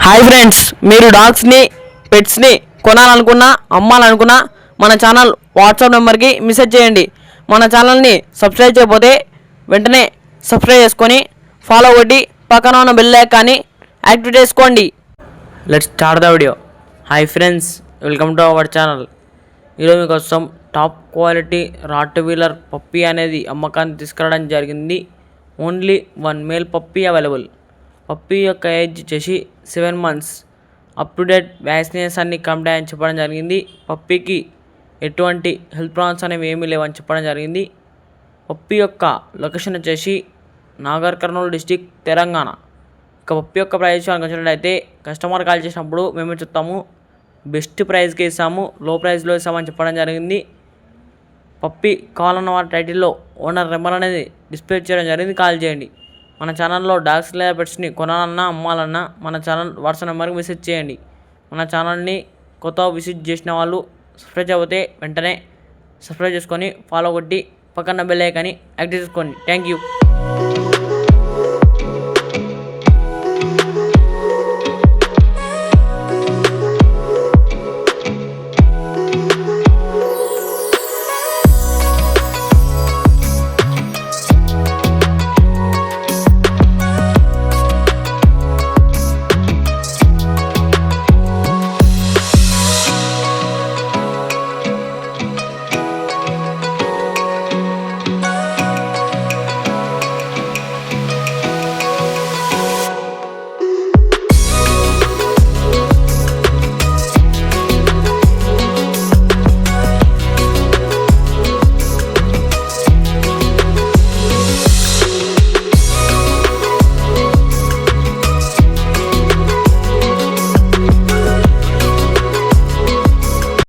Hi friends, మీరు డాగ్స్ని పెట్స్ని కొనాలనుకున్నా అమ్మాలనుకున్నా మన channel WhatsApp నెంబర్కి మెసేజ్ చేయండి. మన ఛానల్ని సబ్స్క్రైబ్ చేయకపోతే వెంటనే సబ్స్క్రైబ్ చేసుకొని ఫాలో కొట్టి పక్కన ఉన్న బెల్ ఐకాన్ని యాక్టివేట్ చేసుకోండి. Let's start the video. Hi friends, welcome to our channel. ఈరోజు మీకోసం top quality rottweiler puppy అనేది అమ్మకాన్ని తీసుకురావడం జరిగింది. Only 1 male puppy available. Puppy యొక్క ఏజ్ వచ్చేసి 7 months. Up to date vaccination అన్ని కంప్లీట్ అని చెప్పడం జరిగింది. పప్పీకి ఎటువంటి హెల్త్ ప్రాబ్లమ్స్ అనేవి ఏమీ లేవని చెప్పడం జరిగింది. పప్పీ యొక్క లొకేషన్ వచ్చేసి నాగర్ కర్నూలు డిస్టిక్, తెలంగాణ. ఇక పప్పీ యొక్క ప్రైస్ వచ్చినట్లయితే కస్టమర్ కాల్ చేసినప్పుడు మేమే చెప్తాము, బెస్ట్ ప్రైస్కి ఇస్తాము, లో ప్రైస్లో ఇస్తామని చెప్పడం జరిగింది. పప్పీ కావాలన్న వారి టైటిల్లో ఓనర్ నెంబర్ అనేది డిస్ప్లే చేయడం జరిగింది, కాల్ చేయండి. మన ఛానల్లో డాగ్స్ లేదా పెట్స్ని కొనాలన్నా అమ్మాలన్నా మన ఛానల్ వాట్సాప్ నెంబర్కి మెసేజ్ చేయండి. మన ఛానల్ని కొత్త విజిట్ చేసిన వాళ్ళు సబ్స్క్రైబ్ చేయకపోతే వెంటనే సబ్స్క్రైబ్ చేసుకొని ఫాలో కొట్టి పక్కన బెల్ ఐకాన్ని యాక్టివేట్ చేసుకోండి. Thank you.